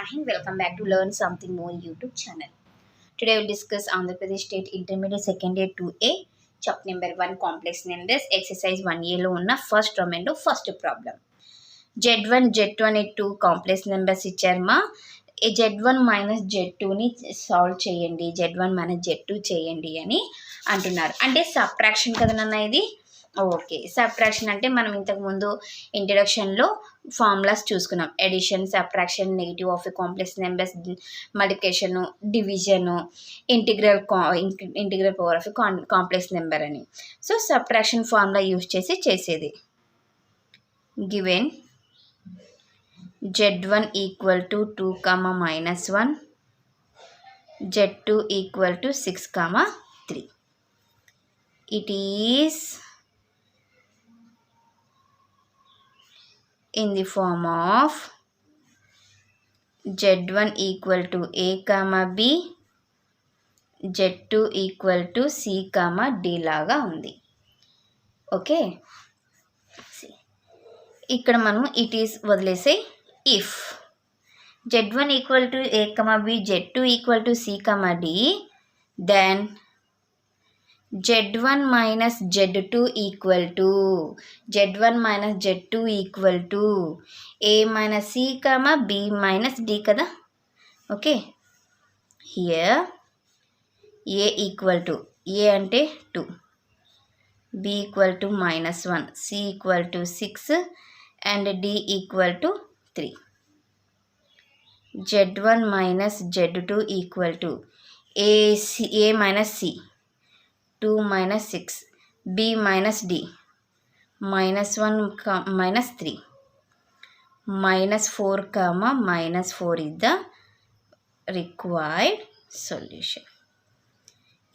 Shaheen. Welcome back to Learn Something More YouTube channel. Today we'll discuss Andhra Pradesh State Intermediate Second Year 2A, chapter number 1, complex numbers, exercise 1A లో ఉన్న first domain లో first problem. Z1 Z2 అనే 2 complex numbers ఇచ్చారమ్మా. Z1 minus Z2ని solve చేయండి, Z1 minus Z2 చేయండి అని అంటున్నారు. అంటే సబ్ట్రాక్షన్ కదా నాన్న ఇది. ఓకే, సబ్ట్రాక్షన్ అంటే మనం ఇంతకుముందు ఇంట్రడక్షన్లో ఫార్ములాస్ చూసుకున్నాం. Addition, subtraction, negative of a complex numbers, multiplication, division, integral power of a complex number అని. సో సబ్ట్రాక్షన్ ఫార్ములా యూజ్ చేసి చేసేది. Given Z1 equal to 2, -1, Z2 equal to 6, 3. It is in the form of Z1 equal to A, B, Z2 equal to C, D లాగా ఉంది. Okay, ఇక్కడ మనం it is వదిలేసే. If Z1 equal to A, B, Z2 equal to C, D, then Z1 minus Z2 equal to A minus C, B minus D kada. Okay, here A equal to A ante 2, B equal to -1, C equal to 6 and D equal to 3. Z1 minus Z2 equal to A minus C, 2 minus 6, B minus D, -1 minus 3, -4, -4 is the required solution.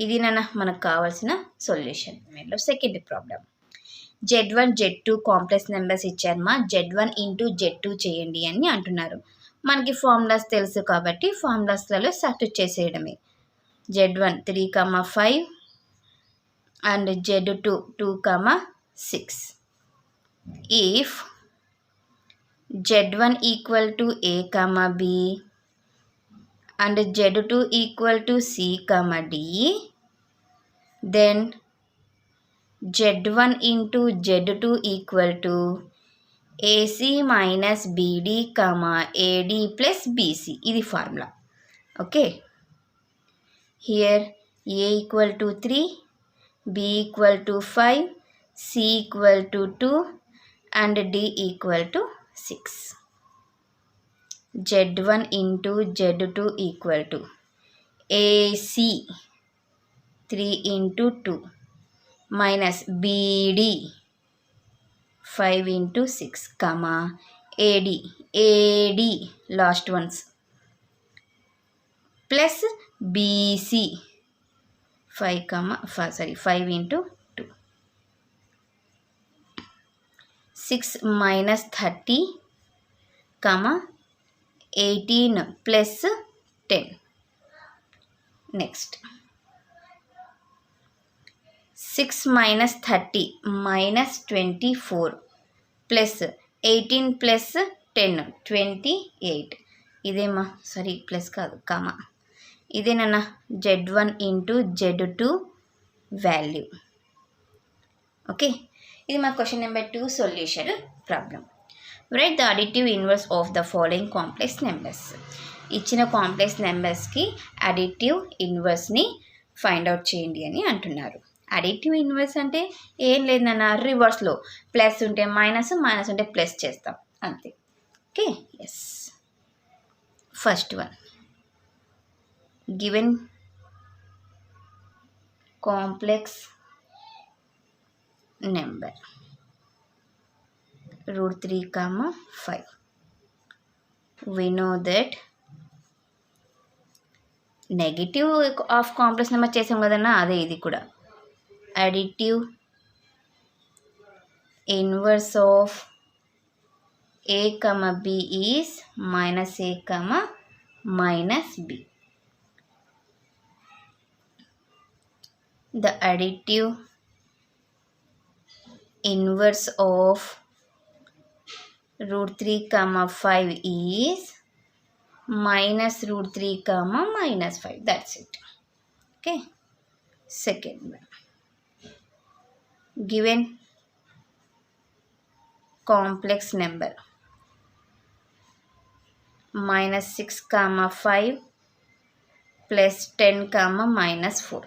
ఇది మనకు కావాల్సిన solution. Second problem. Z1 Z2 complex numbers ఇచ్చారమ్మా. Z1 into Z2 చేయండి అని అంటున్నారు. మనకి formulas తెలుసు కాబట్టి ఫార్ములాస్లలో సబ్స్టిట్యూట్ చేసేయడమే. Z1 3, 5 and Z2 2, 6. If Z1 equal to A, B and Z2 equal to C, D, then Z1 into Z2 equal to AC minus BD, AD plus BC. ఇది formula. Okay, here A equal to 3, B equal to 5, C equal to 2 and D equal to 6. Z1 into Z2 equal to AC 3 into 2 minus BD 5 into 6, AD last ones plus BC 5 into 2. 6 minus 30, 18 plus 10. Next, 6 minus 30 minus 24 plus 18 plus 10, 28. ఇదేమా plus కాదు, ఇదేనా Z1 into Z2 value. Okay, ఇది మా question number 2 solution problem. Right the additive inverse of the following complex numbers. ఇచ్చిన complex నెంబర్స్కి additive ఇన్వర్స్ని find out చేయండి అని అంటున్నారు. Additive inverse అంటే ఏం లేదన్న రివర్స్లో ప్లస్ ఉంటే మైనస్, మైనస్ ఉంటే ప్లస్ చేస్తాం అంతే. Okay, yes. First one, given complex number √3, 5. We know that negative of complex number చేసాం కదన్నా, అదే ఇది కూడా. Additive inverse of A, B is -A, -B. The additive inverse of √3, 5 is minus root 3 comma minus 5. That's it. Okay. Second one. Given complex number minus 6 comma 5 plus 10 comma minus 4.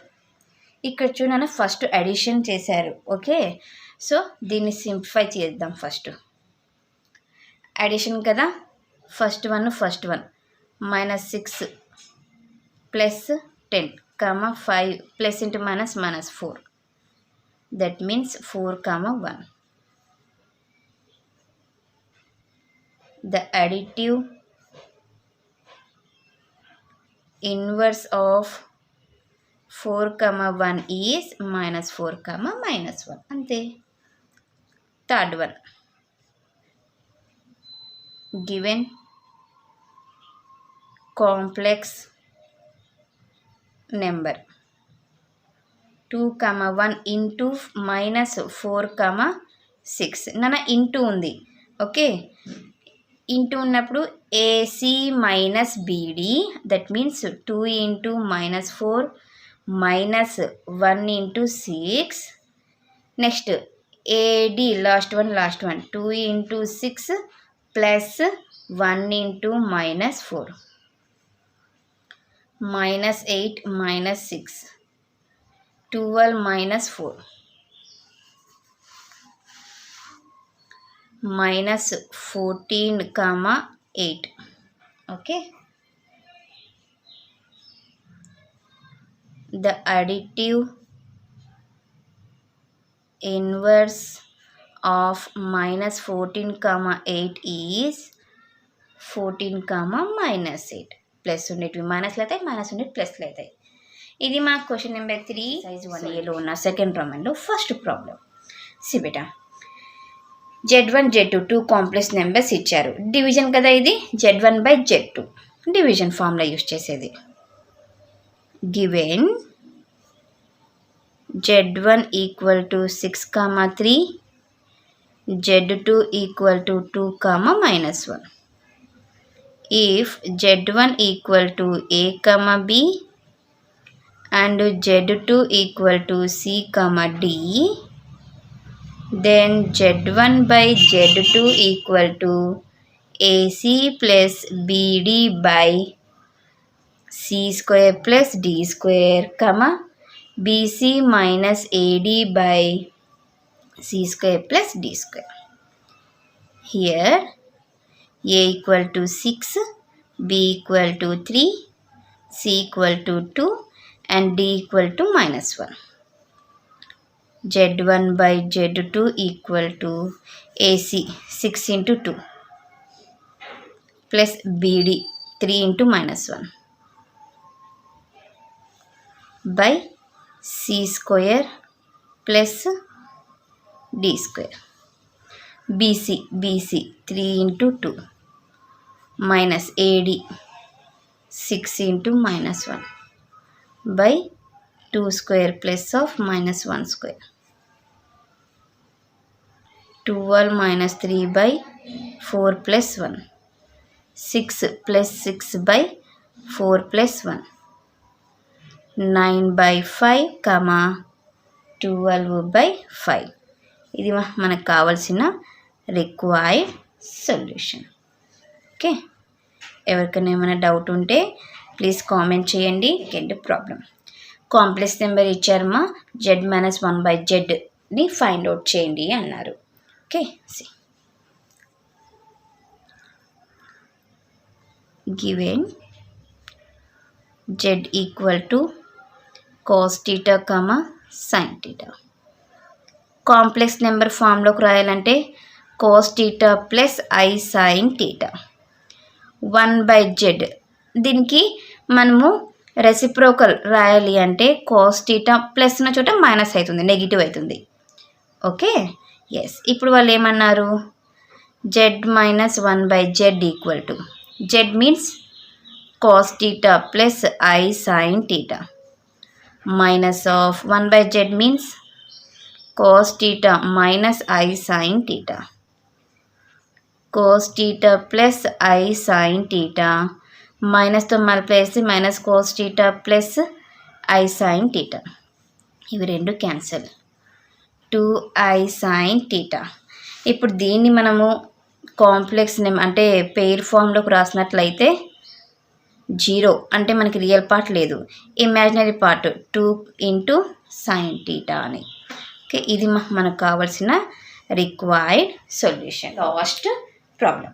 ఇక్కడ చూడండి first addition చేశారు. Okay, so దీన్ని simplify చేద్దాం. First addition కదా, first one minus 6 plus 10 comma 5 plus into minus 4. That means 4 comma 1. The additive inverse of 4 comma 1 is minus 4 comma minus 1. Ante. Third one. Given complex number 2 comma 1 into minus 4 comma 6. నన్న into ఉంది. Okay, into ఉన్నప్పుడు AC minus BD, that means 2 into minus 4 minus 1 into 6. Next AD last one 2 into 6 plus 1 into minus 4 minus 8 minus 6 12 minus 4 minus 14 comma 8. Okay, the additive inverse of minus 14 comma 8 is 14 comma minus 8. Plus ఉండేటివి మైనస్లు అవుతాయి, minus ఉండేవి ప్లస్లు అవుతాయి. ఇది మా question number 3 size 1Aలో ఉన్న second ప్రాబ్లంలో first problem. సిబిటా Z1 Z2 2 కాంప్లెక్స్ నెంబర్స్ ఇచ్చారు. డివిజన్ కదా ఇది, Z1 by Z2 division formula use చేసేది. Given Z1 equal to 6 comma 3, Z2 equal to 2 comma minus 1. If Z1 equal to A comma B and Z2 equal to C comma D, then Z1 by Z2 equal to AC plus BD by C square plus D square, comma BC minus AD by C square plus D square. Here A equal to 6, B equal to 3, C equal to 2 and D equal to minus 1. Z1 by Z2 equal to AC 6 into 2 plus BD 3 into minus 1 by C square plus D square. BC 3 into 2 minus AD 6 into minus 1 by 2 square plus of minus 1 square. 12 minus 3 by 4 plus 1. 6 plus 6 by 4 plus 1. 9 by 5 comma 12 by 5. ఇది మనకు కావాల్సిన required solution. Okay, ఎవరికైనా ఏమైనా doubt ఉంటే please comment చేయండి. Second problem, complex number ఇచ్చారమ్మా, Z-1/Zని find out చేయండి అన్నారు. Okay, see given Z equal to cos theta comma sin theta. Complex number ఫామ్లోకి రాయాలంటే cos theta plus I sin theta 1/Z. దీనికి మనము రెసిప్రోకల్ రాయాలి అంటే cos theta ప్లస్ ఉన్న చోట మైనస్ అవుతుంది, నెగిటివ్ అవుతుంది. Okay, yes. ఇప్పుడు వాళ్ళు ఏమన్నారు, Z minus 1/Z equal to, Z means cos theta plus I sin theta minus of 1/Z means cos theta minus I sin theta. Cos theta plus I sin theta మైనస్తో multiply చేస్తే minus cos theta plus I sine theta, ఇవి రెండు cancel, 2i sin theta. ఇప్పుడు దీన్ని మనము complex అంటే pair ఫామ్లోకి రాసినట్లయితే 0 అంటే మనకి రియల్ పార్ట్ లేదు, imaginary part 2 into sine theta అని. ఓకే, ఇది మనకు కావాల్సిన required solution. Last problem.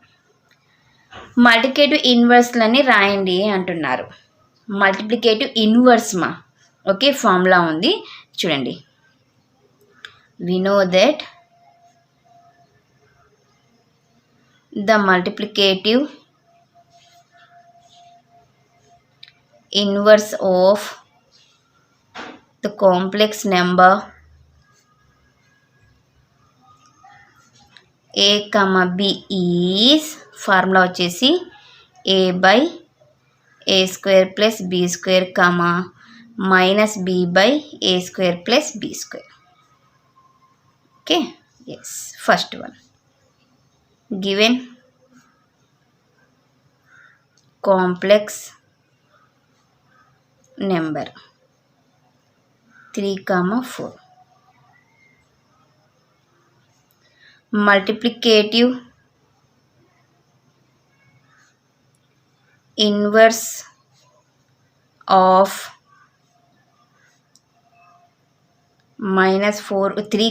Multiplicative ఇన్వర్స్లని రాయండి అంటున్నారు. మల్టిప్లికేటివ్ ఇన్వర్స్ ఓకే, ఫార్ములా ఉంది చూడండి. We know that the multiplicative inverse of the complex number a comma b is formula వచ్చేసి a by a square plus b square comma minus b by a square plus b square. Okay, yes, first one. Given complex number 3, 4. Multiplicative inverse of -4 3,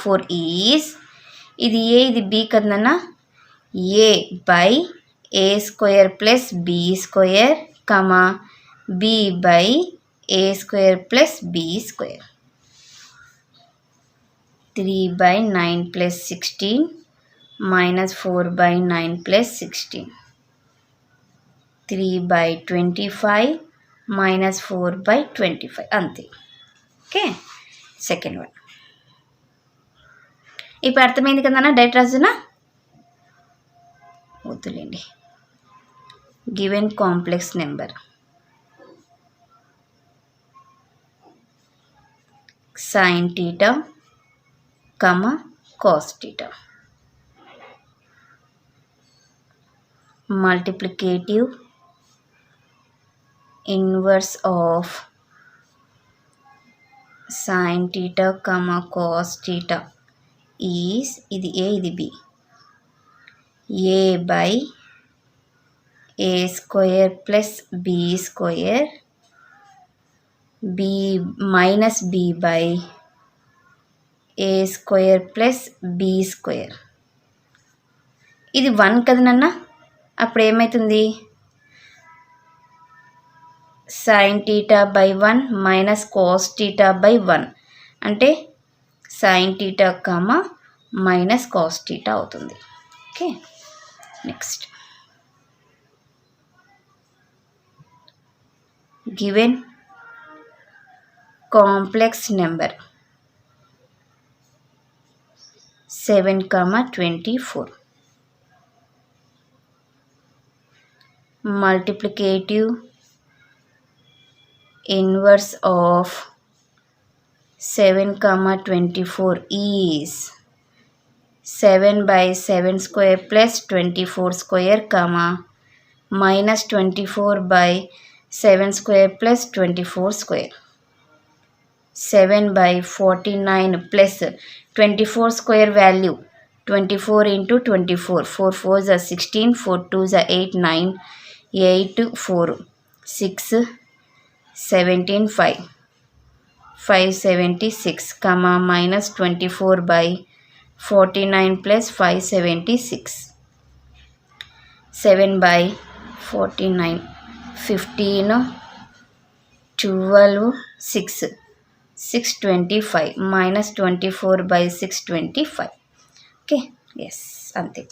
4 is, ఇది A ఇది B కదన్నా, A by A square plus B square comma B by A square plus B square. 3/9 plus 16 -4/9 plus 16, 3/25 -4/25 అంతే. Okay, second one. ఇప్పుడు అర్థమైంది కదన్నా, direct రాజునా వద్దులేండి. Given complex number sin theta, cos theta. Multiplicative inverse of sin theta, cos theta is, ఇది A ఇది B, A by A square plus B square B minus B by A square plus B square. ఇది 1 కదా నాన్న, అప్పుడు ఏమవుతుంది, sine theta by 1 minus cos theta by 1 అంటే sine theta minus cos theta అవుతుంది. Okay, next. Given complex number 7, 24. Multiplicative inverse of 7, 24 is 7 by 7 square plus 24 square minus 24 by 7 square plus 24 square. 7 by 49 plus 24 square value 24 into 24, 4 4s are 16, 4 2s are 8, 9, 8 4 6 17 5 576 minus 24 by 49 plus 576, 7 by 49 15 12 6 625 minus 24 by 625. Okay, yes, అంతే.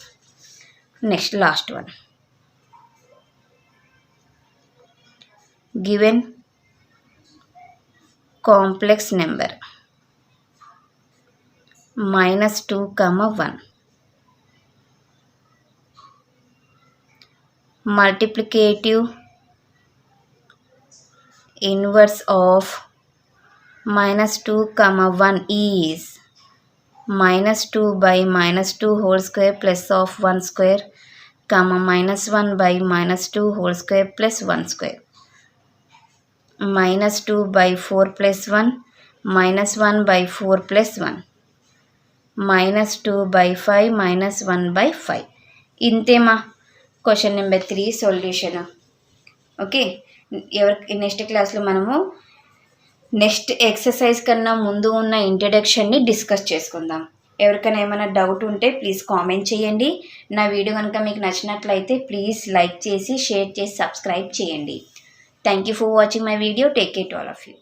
Next last one. Given complex number -2, 1. Multiplicative inverse of -2, 1 is -2 by -2 whole square plus of 1 square comma minus 1 by minus 2 whole square plus 1 square, minus 2 by 4 plus 1, minus 1 by 4 plus 1, minus 2 by 5 minus 1 by 5. ఇంతేమా question number 3 solution. Okay, next క్లాస్లో మనము next exercise కన్నా ముందు ఉన్న ఇంట్రడక్షన్ని discuss చేసుకుందాం. ఎవరికైనా ఏమైనా doubt ఉంటే ప్లీజ్ కామెంట్ చేయండి. నా వీడియో కనుక మీకు నచ్చినట్లయితే ప్లీజ్ లైక్ చేసి షేర్ చేసి సబ్స్క్రైబ్ చేయండి. Thank you for watching my video. Take care to all of you.